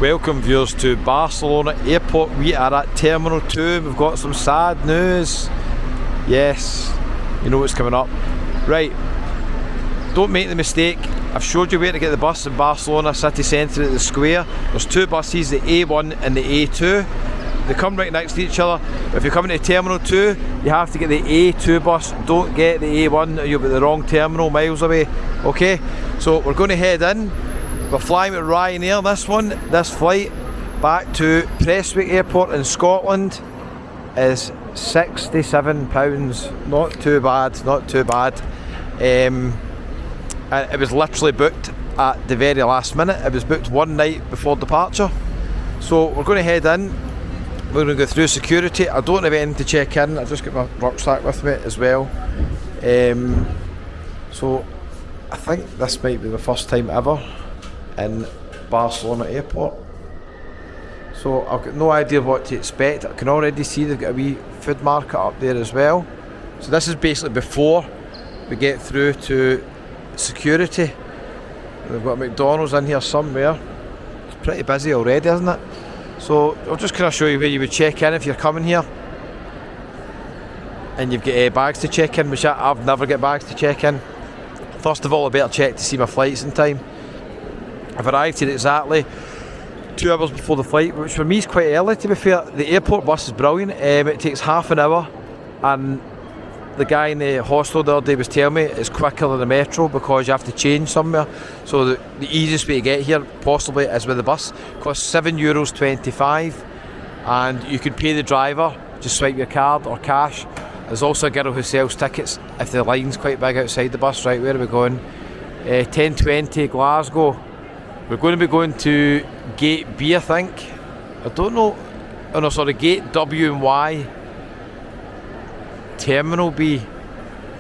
Welcome viewers to Barcelona Airport. We are at Terminal 2. We've got some sad news. Yes, you know what's coming up. Right, don't make the mistake. I've showed you where to get the bus in Barcelona city centre at the square. There's two buses, the A1 and the A2. They come right next to each other. If you're coming to Terminal 2, you have to get the A2 bus. Don't get the A1 or you'll be at the wrong terminal miles away. Okay, so we're going to head in. We're flying with Ryanair. This flight back to Prestwick Airport in Scotland is £67. Not too bad, not too bad. And it was literally booked at the very last minute. It was booked one night before departure. So we're going to head in. We're going to go through security. I don't have anything to check in. I just got my rucksack with me as well. So I think this might be the first time ever in Barcelona Airport. So I've got no idea what to expect. I can already see they've got a wee food market up there as well. So this is basically before we get through to security. We've got a McDonald's in here somewhere. It's pretty busy already, isn't it? So I'll just kind of show you where you would check in if you're coming here. And you've got bags to check in, which I've never got bags to check in. First of all, I better check to see my flights in time. I've arrived here exactly 2 hours before the flight, which for me is quite early, to be fair. The airport bus is brilliant. It takes half an hour, and the guy in the hostel the other day was telling me it's quicker than the metro because you have to change somewhere. So the easiest way to get here possibly is with the bus. It costs €7.25, and you can pay the driver, just swipe your card or cash. There's also a girl who sells tickets if the line's quite big outside the bus. Right, where are we going? 10:20 Glasgow. We're going to be going to Gate B, I think. I don't know. Oh no, sorry, Gate W and Y. Terminal B.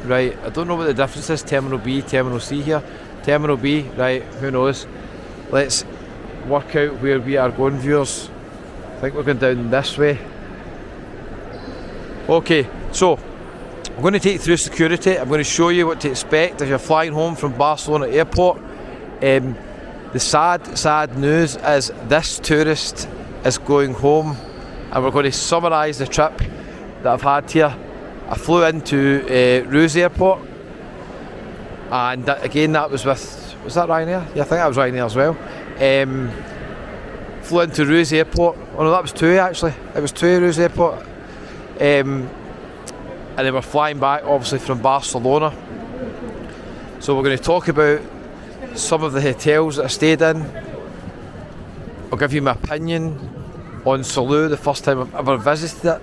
Right, I don't know what the difference is. Terminal B, Terminal C here. Terminal B, right, who knows. Let's work out where we are going, viewers. I think we're going down this way. Okay, so I'm going to take you through security. I'm going to show you what to expect if you're flying home from Barcelona Airport. The sad news is this tourist is going home, and we're going to summarise the trip that I've had here. I flew into Roos Airport, and that was with, was that Ryanair? Yeah, I think that was Ryanair as well. Flew into Roos Airport. Oh no, that was TUI actually. It was TUI Roos Airport. And then we're flying back obviously from Barcelona. So we're going to talk about some of the hotels that I stayed in. I'll give you my opinion on Salou, the first time I've ever visited it.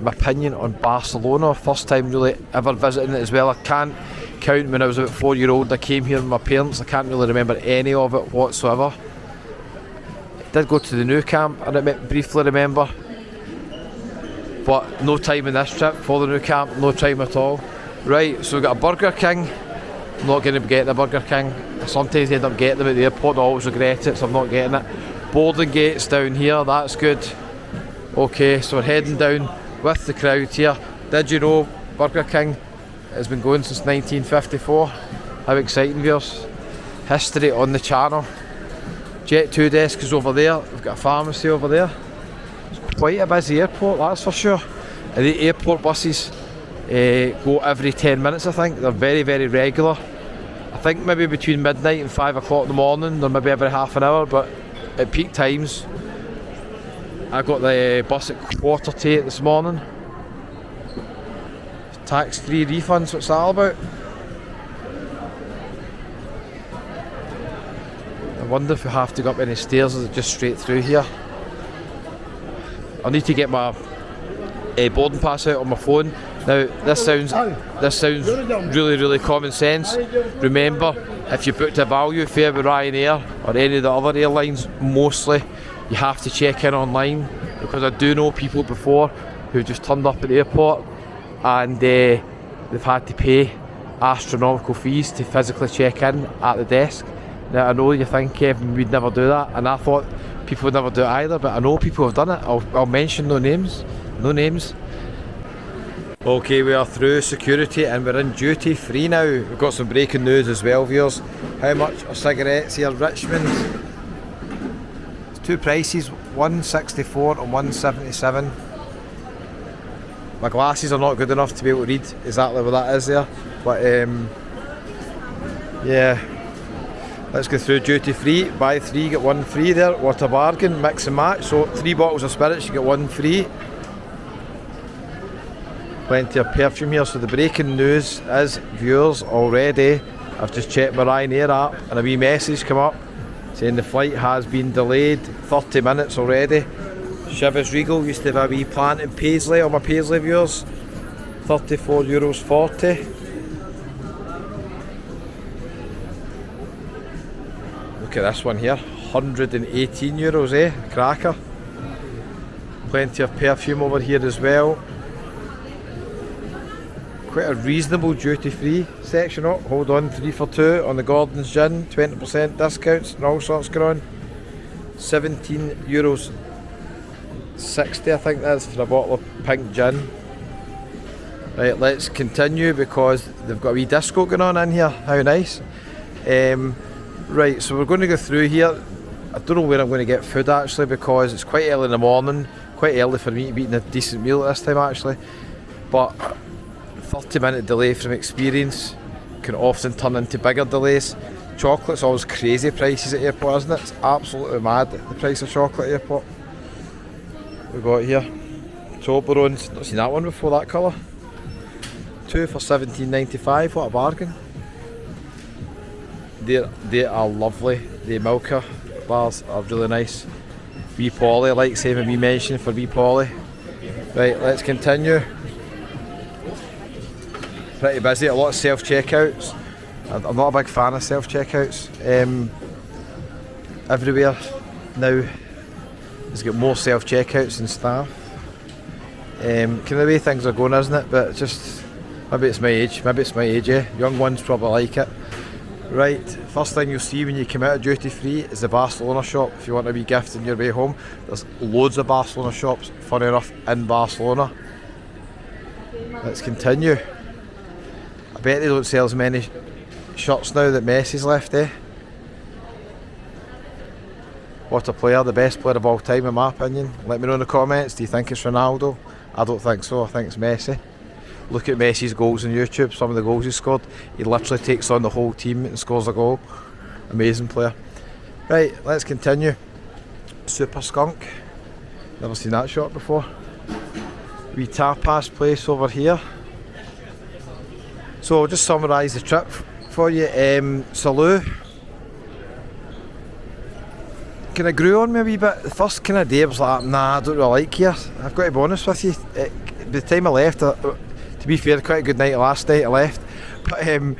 My opinion on Barcelona, first time really ever visiting it as well. I can't count when I was about 4-year-old. I came here with my parents. I can't really remember any of it whatsoever. I did go to the Nou Camp, and I briefly remember, but no time in this trip for the Nou Camp, no time at all. Right, so we've got a Burger King. I'm not going to be getting a Burger King. I sometimes end up getting them at the airport, I always regret it, so I'm not getting it. Boarding gates down here, that's good. Okay, so we're heading down with the crowd here. Did you know Burger King has been going since 1954? How exciting, viewers. History on the channel. Jet 2 desk is over there. We've got a pharmacy over there. It's quite a busy airport, that's for sure. And the airport buses go every 10 minutes, I think. They're very, very regular. I think maybe between midnight and 5 o'clock in the morning, they're maybe every half an hour, but at peak times, I got the bus at 7:45 this morning. Tax-free refunds, what's that all about? I wonder if we have to go up any stairs, or is it just straight through here? I'll need to get my boarding pass out on my phone. Now this sounds really, really common sense. Remember, if you booked a value fare with Ryanair or any of the other airlines, mostly you have to check in online, because I do know people before who just turned up at the airport and they've had to pay astronomical fees to physically check in at the desk. Now I know you think, Kevin, we'd never do that, and I thought people would never do it either, but I know people have done it. I'll mention no names. Okay, we are through security and we're in duty free now. We've got some breaking news as well, viewers. How much are cigarettes here? Richmond Two prices, 164 and 177. My glasses are not good enough to be able to read exactly what that is there, but yeah, let's go through duty free. Buy 3 get 1 free there. What a bargain, mix and match. So 3 bottles of spirits, you get 1 free. Plenty of perfume here. So the breaking news is, viewers, already I've just checked my Ryanair app and a wee message come up saying the flight has been delayed 30 minutes already. Chivas Regal used to have a wee plant in Paisley, all my Paisley viewers. €34.40. Look at this one here, €118, eh? Cracker. Plenty of perfume over here as well. Quite a reasonable duty free section. Oh, hold on, 3 for 2 on the Gordon's gin, 20% discounts and all sorts going on. €17.60 I think that's for a bottle of pink gin. Right, let's continue because they've got a wee disco going on in here. How nice. Right, so we're going to go through here. I don't know where I'm going to get food actually because it's quite early in the morning. Quite early for me to be eating a decent meal at this time actually. But 30-minute delay from experience can often turn into bigger delays. Chocolate's always crazy prices at airport, isn't it? It's absolutely mad, the price of chocolate at airport. We've got here Toblerones, not seen that one before, that colour. 2 for £17.95, what a bargain. They are lovely, the Milka bars are really nice. Wee Polly, like saving me mentioned for Wee Polly. Right, let's continue. Pretty busy, a lot of self-checkouts. I'm not a big fan of self-checkouts. Everywhere now there's got more self-checkouts than staff. Kind of the way things are going, isn't it? But just, maybe it's my age, eh? Young ones probably like it. Right, first thing you'll see when you come out of duty free is the Barcelona shop. If you want a wee gift on your way home, there's loads of Barcelona shops, funny enough, in Barcelona. Let's continue. I bet they don't sell as many shirts now that Messi's left, eh? What a player, the best player of all time in my opinion. Let me know in the comments, do you think it's Ronaldo? I don't think so, I think it's Messi. Look at Messi's goals on YouTube, some of the goals he scored. He literally takes on the whole team and scores a goal. Amazing player. Right, let's continue. Super Skunk. Never seen that shot before. Wee tapas place over here. So I'll just summarise the trip for you. Salou. Kind of grew on me a wee bit. The first kind of day I was like, nah, I don't really like here. I've got to be honest with you. By the time I left, to be fair, quite a good night last night I left, but it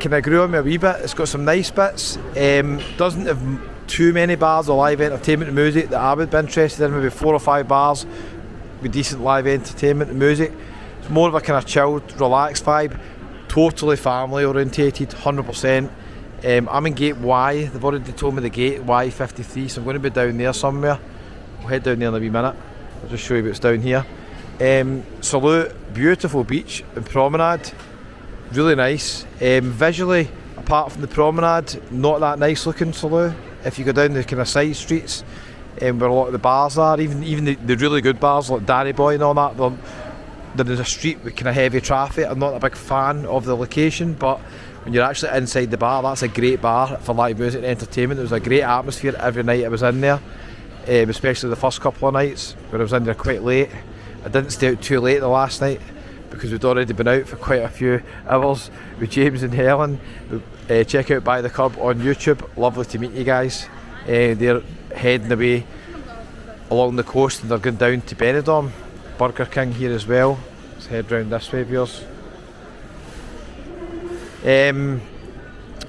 kind of grew on me a wee bit. It's got some nice bits, doesn't have too many bars or live entertainment and music that I would be interested in. Maybe 4 or 5 bars with decent live entertainment and music. It's more of a kind of chilled, relaxed vibe, totally family orientated, 100%. I'm in gate Y, they've already told me the gate Y53, so I'm going to be down there somewhere. We'll head down there in a wee minute. I'll just show you what's down here. Salou, beautiful beach and promenade, really nice. Visually, apart from the promenade, not that nice looking Salou. If you go down the kind of side streets, where a lot of the bars are, even the really good bars like Danny Boy and all that, there is a street with kind of heavy traffic. I'm not a big fan of the location, but when you're actually inside the bar, that's a great bar for live music and entertainment. There was a great atmosphere every night I was in there, especially the first couple of nights when I was in there quite late. I didn't stay out too late the last night because we'd already been out for quite a few hours with James and Helen. Check out By the Curb on YouTube. Lovely to meet you guys. They're heading away along the coast and they're going down to Benidorm. Burger King here as well. Let's head round this way, viewers.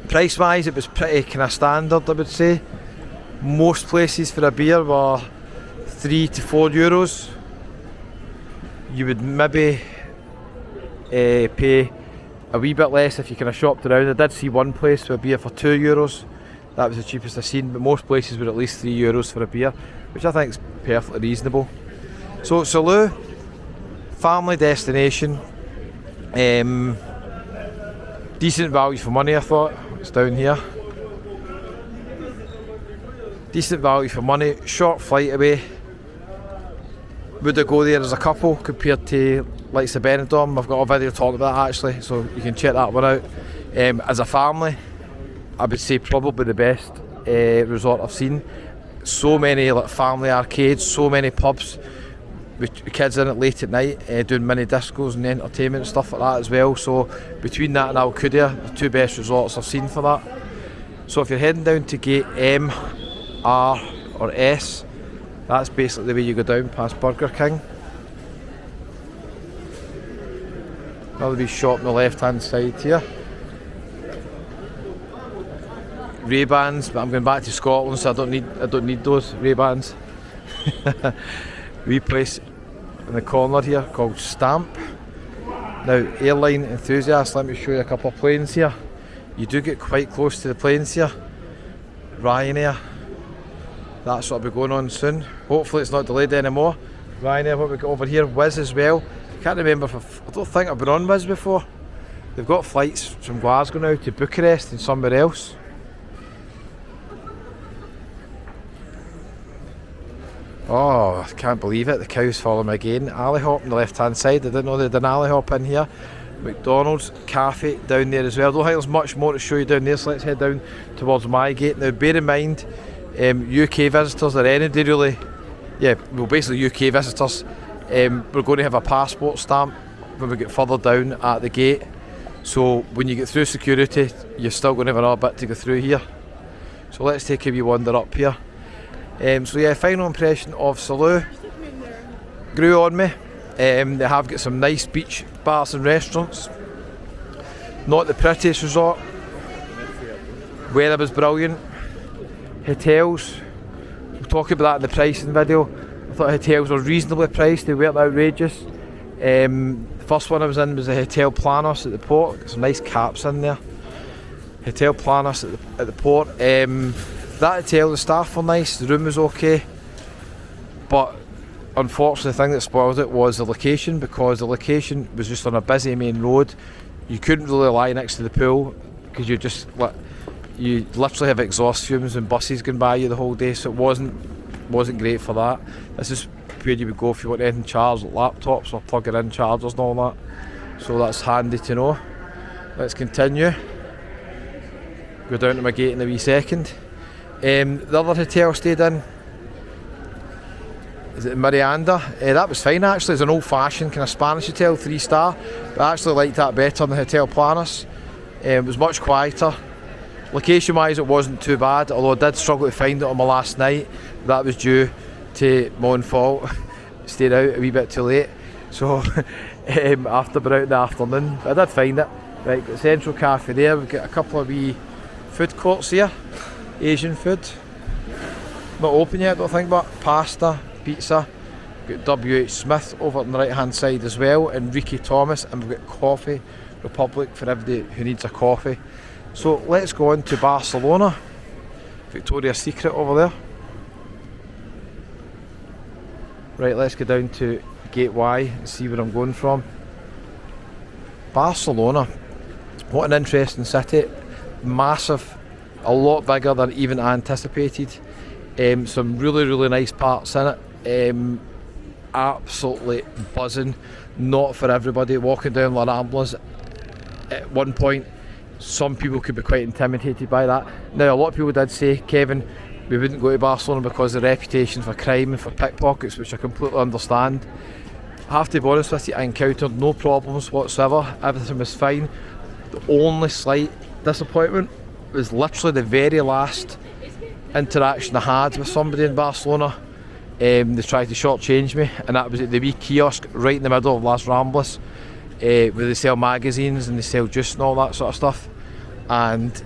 Price wise, it was pretty kind of standard, I would say. Most places for a beer were €3 to €4. You would maybe pay a wee bit less if you kind of shopped around. I did see one place for a beer for €2. That was the cheapest I've seen, but most places were at least €3 for a beer, which I think is perfectly reasonable. So Salou, family destination, decent value for money I thought. It's down here. decent value for money, short flight away. Would I go there as a couple compared to like the Benidorm? I've got a video talking about that actually, so you can check that one out. As a family, I would say probably the best resort I've seen. So many like family arcades, so many pubs with kids in it late at night, doing mini discos and entertainment and stuff like that as well. So between that and Alcudia, the two best resorts I've seen for that. So if you're heading down to gate M, R or S, that's basically the way you go down past Burger King. Another wee shop on the left hand side here. Ray-Bans, but I'm going back to Scotland, so I don't need those Ray-Bans. Wee place in the corner here called Stamp. Now, airline enthusiasts, let me show you a couple of planes here. You do get quite close to the planes here. Ryanair, that's what will be going on soon. Hopefully it's not delayed anymore. Ryanair, what we got over here, Wizz as well. I can't remember if I don't think I've been on Wizz before. They've got flights from Glasgow now to Bucharest and somewhere else. Oh, I can't believe it, the cows follow me again. Alley hop on the left hand side, I didn't know they had an alley hop in here. McDonald's, cafe down there as well. I don't think there's much more to show you down there, so let's head down towards my gate. Now bear in mind, UK visitors or anybody really, basically UK visitors, we're going to have a passport stamp when we get further down at the gate. So when you get through security, you're still going to have another bit to go through here. So let's take a wee wander up here. Final impression of Salou grew on me. They have got some nice beach bars and restaurants. Not the prettiest resort. Weather was brilliant. Hotels, we'll talk about that in the pricing video. I thought hotels were reasonably priced, they weren't outrageous. The first one I was in was the Hotel Planos at the port. Got some nice caps in there. Hotel Planos at the port. That hotel, the staff were nice, the room was okay, but unfortunately the thing that spoiled it was the location, because the location was just on a busy main road. You couldn't really lie next to the pool because you literally have exhaust fumes and buses going by you the whole day, so it wasn't great for that. This is where you would go if you want anything charged, like laptops or plugging in chargers and all that, so that's handy to know. Let's continue. Go down to my gate in a wee second. The other hotel I stayed in, is it Miranda? That was fine actually. It's an old fashioned kind of Spanish hotel, 3-star, but I actually liked that better than the Hotel Planos. It was much quieter. Location wise it wasn't too bad, although I did struggle to find it on my last night. That was due to my own fault. Stayed out a wee bit too late, so after about out in the afternoon, but I did find it. Right, got the Central Cafe there, we've got a couple of wee food courts here. Asian food, not open yet I don't think, but pasta, pizza. We've got WH Smith over on the right hand side as well, and Ricky Thomas, and we've got Coffee Republic for everybody who needs a coffee. So let's go on to Barcelona, Victoria's Secret over there. Right, let's go down to Gate Y and see where I'm going from. Barcelona, what an interesting city, massive. A lot bigger than even anticipated. Some really nice parts in it. Absolutely buzzing. Not for everybody. Walking down La Ramblas at one point, some people could be quite intimidated by that. Now a lot of people did say, Kevin, we wouldn't go to Barcelona because of the reputation for crime and for pickpockets, which I completely understand. I have to be honest with you, I encountered no problems whatsoever. Everything was fine. The only slight disappointment was literally the very last interaction I had with somebody in Barcelona. They tried to shortchange me, and that was at the wee kiosk right in the middle of Las Ramblas, where they sell magazines and they sell juice and all that sort of stuff. And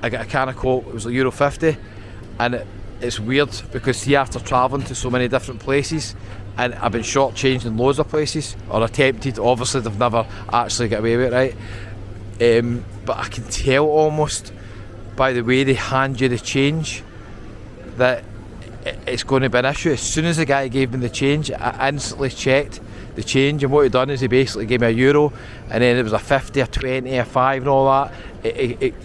I got a can of Coke, it was like €1.50, and it's weird because see, after travelling to so many different places, and I've been shortchanged in loads of places, or attempted, obviously they've never actually got away with it, right? But I can tell almost by the way they hand you the change that it's going to be an issue. As soon as the guy gave me the change, I instantly checked the change, and what he done is he basically gave me €1, and then it was a 50, a 20, a 5 and all that.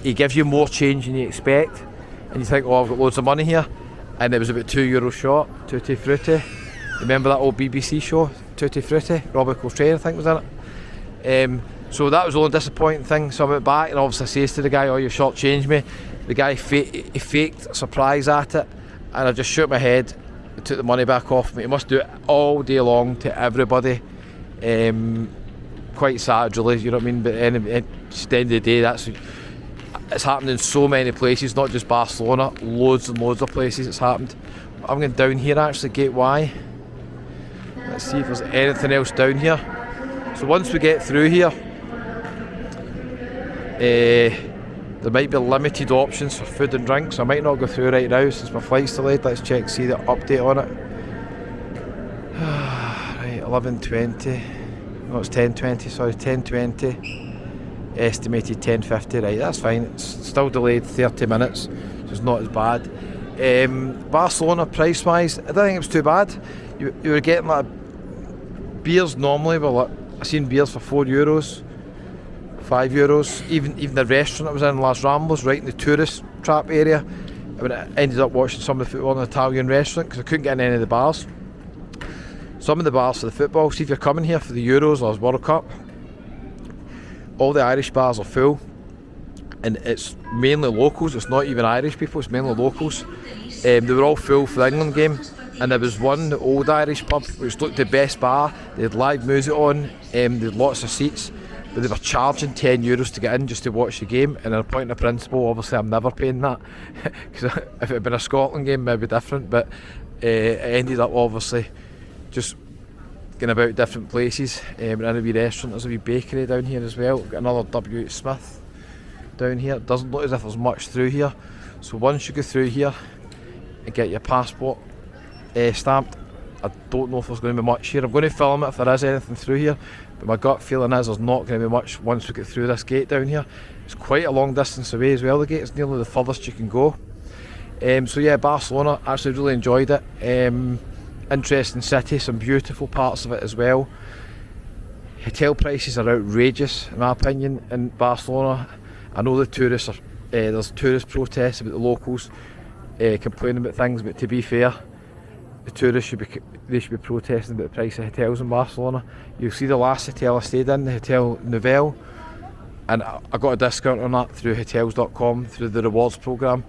He gives you more change than you expect, and you think, oh, I've got loads of money here. and it was about €2 short, Tutti Frutti. Remember that old BBC show, Tutti Frutti? Robbie Coltrane, I think, was in it. So that was the only disappointing thing. So I went back and obviously says to the guy, "Oh, you shortchanged me." The guy he faked a surprise at it, and I just shook my head and took the money back off me. He must do it all day long to everybody. Quite sad, really, you know what I mean? But at the end of the day, it's happened in so many places, not just Barcelona, loads and loads of places it's happened. I'm going down here actually, Gate Y. Let's see if there's anything else down here. So once we get through here, there might be limited options for food and drinks. I might not go through right now since my flight's delayed. Let's check, see the update on it. Right, 11:20. No, it's 10:20, sorry, 10:20. Estimated 10:50, right, that's fine. It's still delayed 30 minutes, so it's not as bad. Barcelona, price-wise, I don't think it was too bad. You were getting like beers normally, but I seen beers for €4, €5. Even the restaurant I was in, Las Ramblas, right in the tourist trap area. I ended up watching some of the football in an Italian restaurant because I couldn't get in any of the bars. Some of the bars for the football, see if you're coming here for the Euros or World Cup, all the Irish bars are full, and it's mainly locals. It's not even Irish people, it's mainly locals. They were all full for the England game, and there was one, the old Irish pub, which looked the best bar. They had live music on, they had lots of seats, but they were charging €10 to get in just to watch the game. And at a point of principle, obviously I'm never paying that, because if it had been a Scotland game, maybe different. But it ended up obviously just going about different places. In a wee restaurant, there's a wee bakery down here as well. Got another W. Smith down here. It doesn't look as if there's much through here. So once you go through here and get your passport stamped, I don't know if there's going to be much here. I'm going to film it if there is anything through here, but my gut feeling is there's not going to be much once we get through this gate down here. It's quite a long distance away as well, the gate. It's nearly the furthest you can go. So yeah, Barcelona, actually really enjoyed it. Interesting city, some beautiful parts of it as well. Hotel prices are outrageous in my opinion in Barcelona. I know the tourists are, there's tourist protests about the locals complaining about things, but to be fair, the tourists should be protesting about the price of hotels in Barcelona. You'll see the last hotel I stayed in, the Hotel Nouvelle, and I got a discount on that through hotels.com through the rewards programme.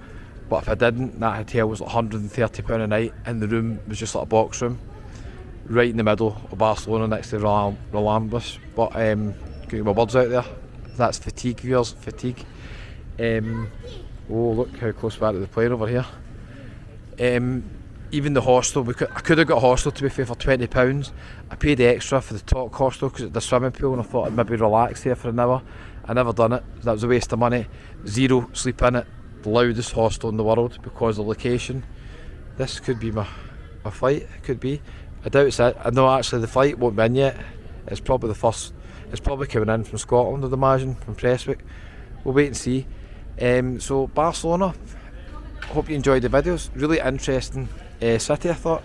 But if I didn't, that hotel was like £130 a night, and the room was just like a box room, right in the middle of Barcelona next to Ramblas. But getting my words out there, that's fatigue, viewers, fatigue. Oh, look how close we are to the plane over here. Even the hostel, I could have got a hostel to be fair for £20. I paid extra for the Talk hostel because it's the swimming pool, and I thought I'd maybe relax here for an hour. I never done it, that was a waste of money. Zero sleep in it. The loudest hostel in the world because of the location. This could be my flight, it could be. I doubt it's it. I know actually the flight won't be in yet. It's probably the first, it's probably coming in from Scotland, I'd imagine, from Prestwick. We'll wait and see. So Barcelona, hope you enjoyed the videos. Really interesting city, I thought.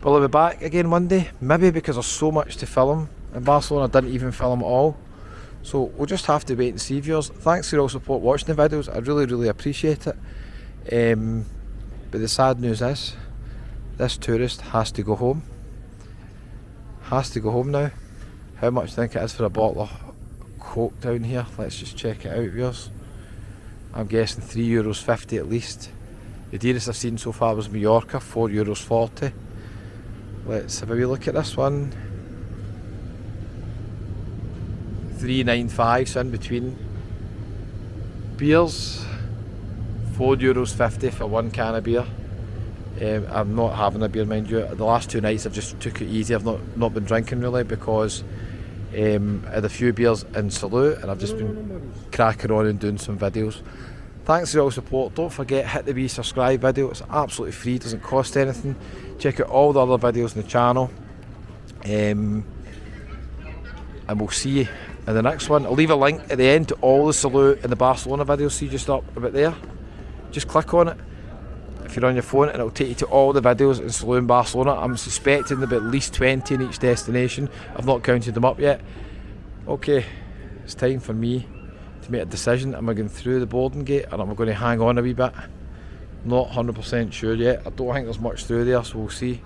Will I be back again Monday? Maybe, because there's so much to film in Barcelona. I didn't even film it all. So we'll just have to wait and see, viewers. Thanks for your support watching the videos, I really appreciate it. But the sad news is, this tourist has to go home. Has to go home now. How much do you think it is for a bottle of Coke down here? Let's just check it out, viewers. I'm guessing €3.50 at least. The dearest I've seen so far was Mallorca, €4.40. Let's have a wee look at this one. $3.95, so in between. Beers, €4.50 for one can of beer. I'm not having a beer, mind you. The last 2 nights I've just took it easy. I've not been drinking really because I had a few beers in Salute, and I've just been cracking on and doing some videos. Thanks for your support. Don't forget, hit the wee subscribe video. It's absolutely free, doesn't cost anything. Check out all the other videos on the channel. And we'll see you in the next one. I'll leave a link at the end to all the Salute and the Barcelona videos. See just up about there. Just click on it if you're on your phone, and it'll take you to all the videos in Salute and Barcelona. I'm suspecting there'll be at least 20 in each destination. I've not counted them up yet. Okay, it's time for me to make a decision. Am I going through the boarding gate, or am I going to hang on a wee bit Not 100% sure yet. I don't think there's much through there, so we'll see.